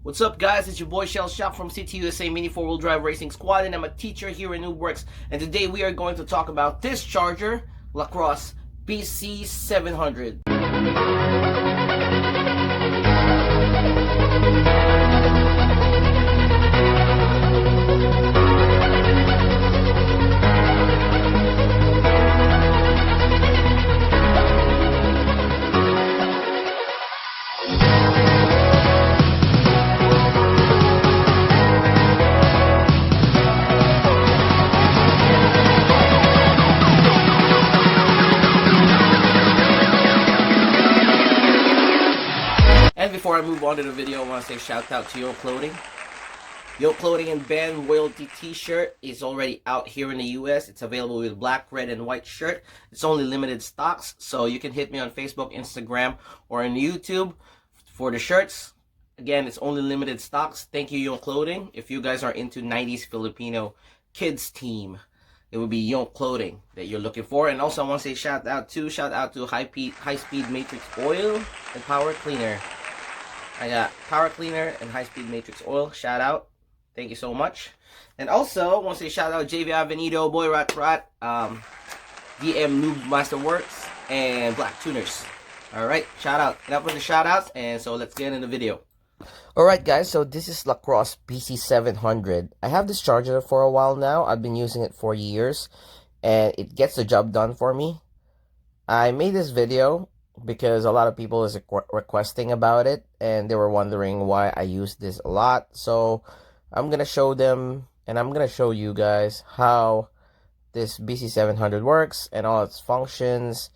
What's up, guys? It's your boy Cielshock from USA Mini 4-wheel drive racing squad, and I'm a teacher here in Noobworx. And today we are going to talk about this charger, crosse BC700. And before I move on to the video, I want to say shout out to Yo Clothing. Yo Clothing and Band Royalty t-shirt is already out here in the US. It's available with black, red, and white shirt. It's only limited stocks, so you can hit me on Facebook, Instagram, or on YouTube for the shirts. Again, it's only limited stocks. Thank you, Yo Clothing. If you guys are into 90s Filipino kids team, it would be Yo Clothing that you're looking for. And also, I want to say shout out to high speed Matrixx oil and power cleaner. I got power cleaner and high-speed Matrixx oil. Shout out. Thank you so much. And also, I want to say shout out JV Avenido, Boy Rat, DM Noob Masterworks, and Black Tuners. Alright, shout out. Enough with the shout outs, and so let's get into the video. Alright guys, so this is crosse BC700. I have this charger for a while now. I've been using it for years, and it gets the job done for me. I made this video because a lot of people is requesting about it, and they were wondering why I use this a lot. So I'm gonna show them, and I'm gonna show you guys how this BC700 works and all its functions,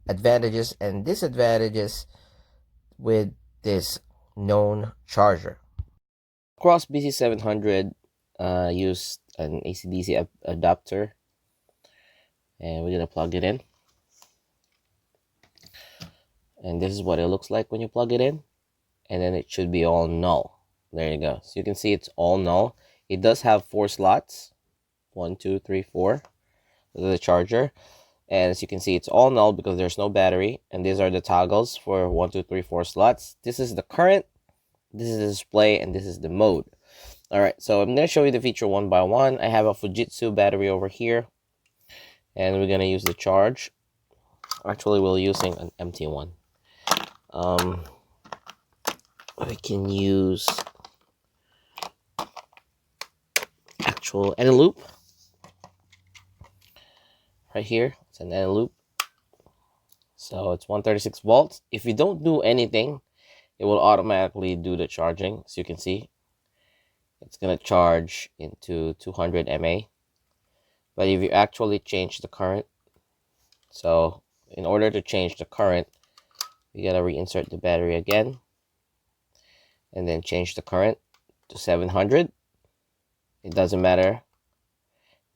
advantages and disadvantages with this known charger. Crosse BC700 used an AC/DC adapter, and we're gonna plug it in. And this is what it looks like when you plug it in. And then it should be all null. There you go. So you can see it's all null. It does have 4 slots. 1, 2, 3, 4. This is the charger. And as you can see, it's all null because there's no battery. And these are the toggles for 1, 2, 3, 4 slots. This is the current. This is the display. And this is the mode. Alright, so I'm going to show you the feature one by one. I have a Fujitsu battery over here. And we're going to use the charge. Actually, we're using an empty one. We can use actual N loop right here. It's an N loop, so it's 136 volts. If you don't do anything, it will automatically do the charging. So you can see it's gonna charge into 200 mAh. But if you actually change the current, so in order to change the current, we gotta reinsert the battery again, and then change the current to 700. It doesn't matter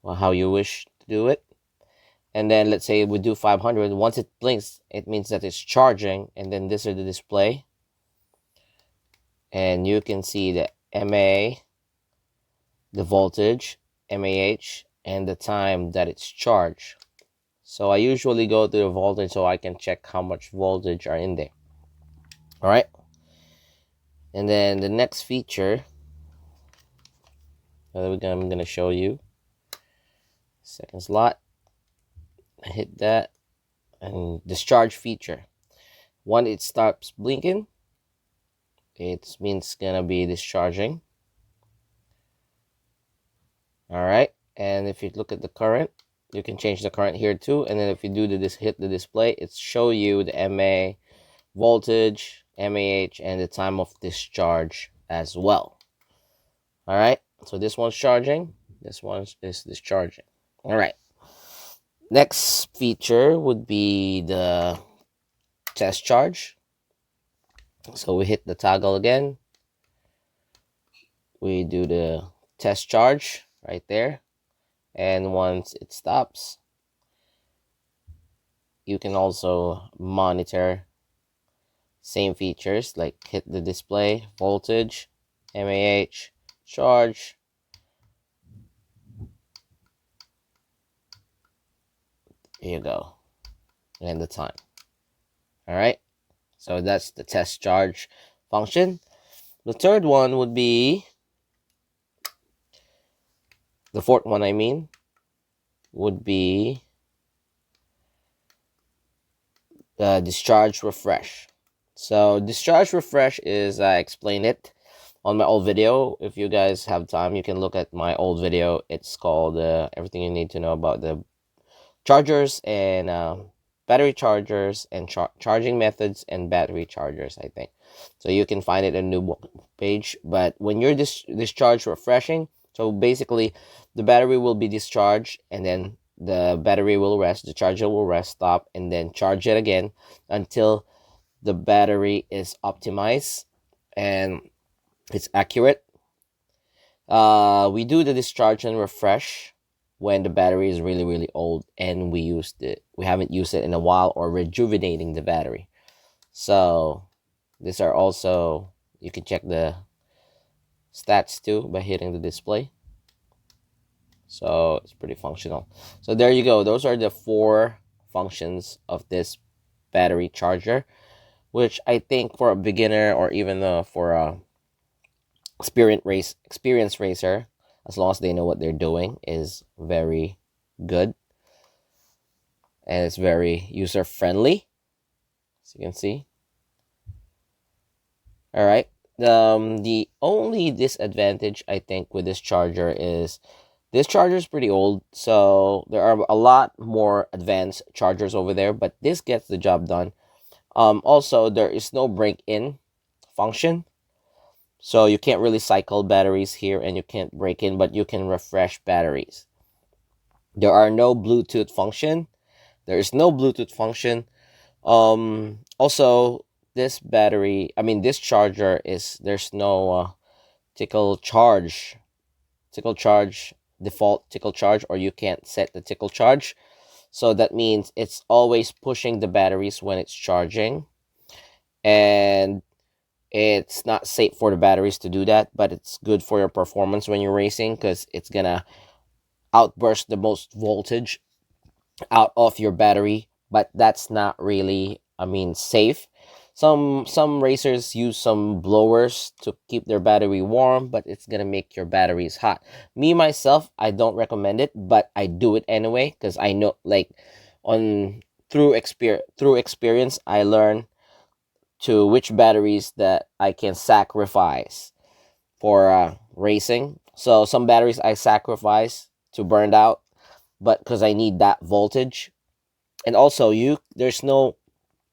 how you wish to do it. And then let's say we do 500. Once it blinks, it means that it's charging. And then this is the display, and you can see the mAh, the voltage, mAh, and the time that it's charged. So I usually go to the voltage so I can check how much voltage are in there. Alright. And then the next feature that I'm going to show you. Second slot. I hit that. And discharge feature. When it stops blinking, it means it's going to be discharging. Alright. And if you look at the current, you can change the current here too. And then if you do hit the display, it show you the MA, voltage, mAh, and the time of discharge as well. All right, so this one's charging, this one is discharging. All right, next feature would be the test charge. So we hit the toggle again, we do the test charge right there. And once it stops, you can also monitor same features like hit the display, voltage, mAh, charge. Here you go. And the time. Alright. So that's the test charge function. The third one would be, the fourth one I mean, would be discharge refresh. So discharge refresh is, I explained it on my old video. If you guys have time, you can look at my old video. It's called everything you need to know about the chargers and battery chargers and charging methods and battery chargers, I think. So you can find it in the Noobworx page. But when you're discharge refreshing, so basically the battery will be discharged and then the battery will rest, the charger will rest, stop, and then charge it again until the battery is optimized and it's accurate. We do the discharge and refresh when the battery is really old and we haven't used it in a while, or rejuvenating the battery. So these are also, you can check the stats too by hitting the display. So it's pretty functional. So there you go. Those are the 4 functions of this battery charger, which I think for a beginner or even for a experienced racer, as long as they know what they're doing, is very good. And it's very user friendly, as you can see. All right. The only disadvantage I think with this charger is this charger is pretty old, so there are a lot more advanced chargers over there, but this gets the job done. Also, there is no break-in function, so you can't really cycle batteries here, and you can't break in, but you can refresh batteries. There are no Bluetooth function. There is no Bluetooth function. Also, this charger is, there's no tickle charge, default tickle charge, or you can't set the tickle charge. So that means it's always pushing the batteries when it's charging, and it's not safe for the batteries to do that, but it's good for your performance when you're racing, because it's gonna outburst the most voltage out of your battery. But that's not really, safe. Some racers use some blowers to keep their battery warm, but it's gonna make your batteries hot. Me myself, I don't recommend it, but I do it anyway, because I know, like, through experience, I learn to which batteries that I can sacrifice for racing. So some batteries I sacrifice to burn out, but because I need that voltage. And also, there's no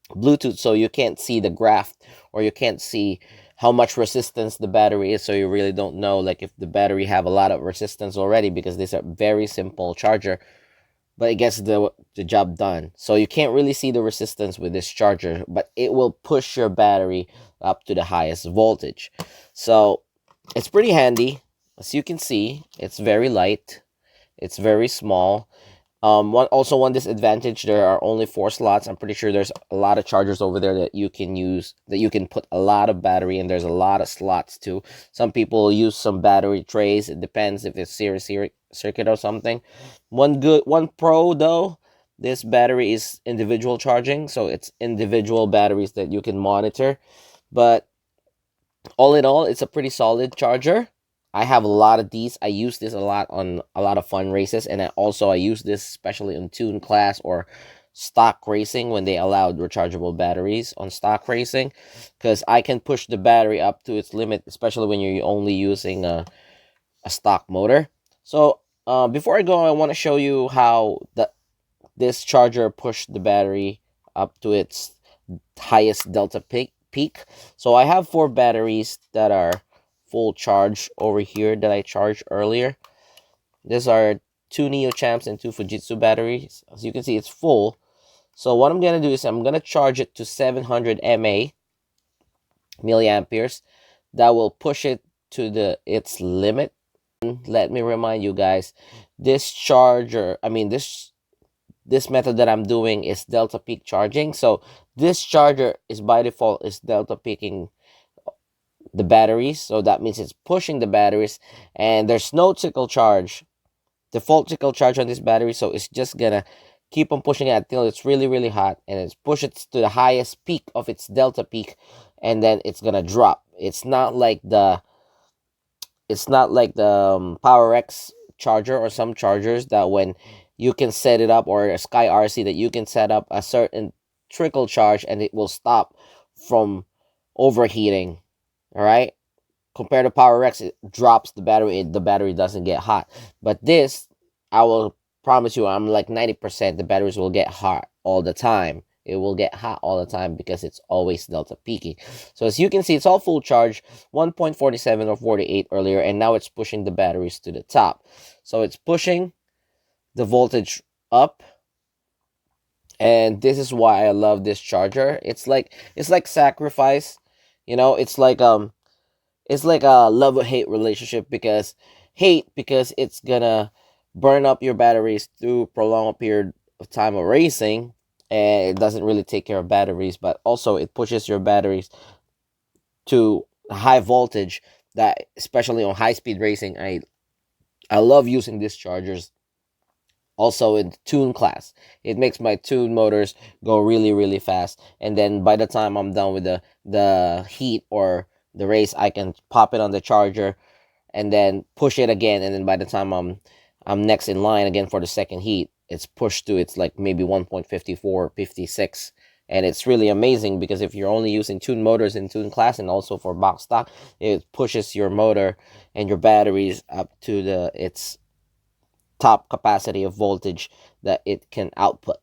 Bluetooth, so you can't see the graph, or you can't see how much resistance the battery is, so you really don't know, like, if the battery have a lot of resistance already, because this is a very simple charger, but it gets the job done. So you can't really see the resistance with this charger, but it will push your battery up to the highest voltage. So it's pretty handy. As you can see, it's very light, it's very small. One disadvantage, there are only 4 slots. I'm pretty sure there's a lot of chargers over there that you can use, that you can put a lot of battery in. There's a lot of slots too. Some people use some battery trays. It depends if it's series circuit or something. One pro though, this battery is individual charging, so it's individual batteries that you can monitor. But all in all, it's a pretty solid charger. I have a lot of these. I use this a lot on a lot of fun races, and I use this especially in tune class or stock racing, when they allowed rechargeable batteries on stock racing, because I can push the battery up to its limit, especially when you're only using a stock motor. So before I go, I want to show you how this charger pushed the battery up to its highest delta peak. So I have 4 batteries that are full charge over here that I charged earlier. These are 2 Neo Champs and 2 Fujitsu batteries. As you can see, it's full. So what I'm gonna do is I'm gonna charge it to 700 milliamperes. That will push it to its limit. Let me remind you guys, this charger, this method that I'm doing is delta peak charging. So this charger is by default is delta peaking the batteries, so that means it's pushing the batteries, and there's no default tickle charge on this battery, so it's just gonna keep on pushing it until it's really hot, and it's push it to the highest peak of its delta peak, and then it's gonna drop. It's not like the PowerX charger or some chargers that when you can set it up, or a Sky RC that you can set up a certain trickle charge and it will stop from overheating. All right, compared to PowerX, it drops the battery. The battery doesn't get hot. But this, I will promise you, I'm like 90%, the batteries will get hot all the time. It will get hot all the time because it's always delta peaking. So as you can see, it's all full charge, 1.47 or 48 earlier, and now it's pushing the batteries to the top. So it's pushing the voltage up, and this is why I love this charger. It's like sacrifice, you know. It's like a love-hate relationship, because it's gonna burn up your batteries through prolonged period of time of racing, and it doesn't really take care of batteries, but also it pushes your batteries to high voltage, that especially on high-speed racing, I love using these chargers. Also in tune class, it makes my tune motors go really, really fast, and then by the time I'm done with the heat or the race, I can pop it on the charger and then push it again, and then by the time I'm next in line again for the second heat, it's pushed to, it's like maybe 1.54, 56, and it's really amazing, because if you're only using tune motors in tune class and also for box stock, it pushes your motor and your batteries up to its top capacity of voltage that it can output.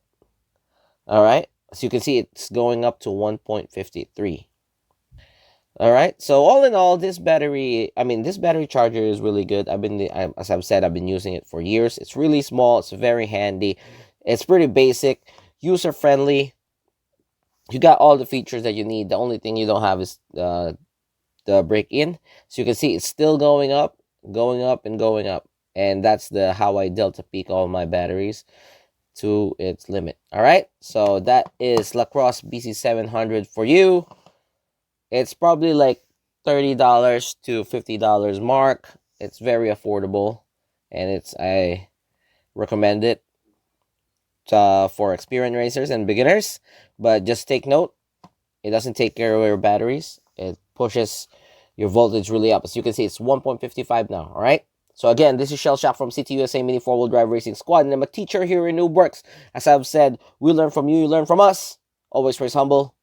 All right, as you can see, it's going up to 1.53. All right, so all in all, this battery charger is really good. As I've said, I've been using it for years. It's really small, it's very handy, it's pretty basic, user friendly. You got all the features that you need. The only thing you don't have is the break in. So you can see it's still going up, and going up. And that's how I delta peak all my batteries to its limit. All right, so that is LaCrosse BC700 for you. It's probably like $30 to $50 mark. It's very affordable, and I recommend it for experienced racers and beginners. But just take note, it doesn't take care of your batteries. It pushes your voltage really up. As you can see, it's 1.55 now. All right. So again, this is Cielshock from CTUSA Mini 4-Wheel Drive Racing Squad, and I'm a teacher here in Noobworx. As I've said, we learn from you, you learn from us. Always race humble.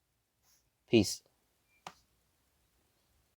Peace.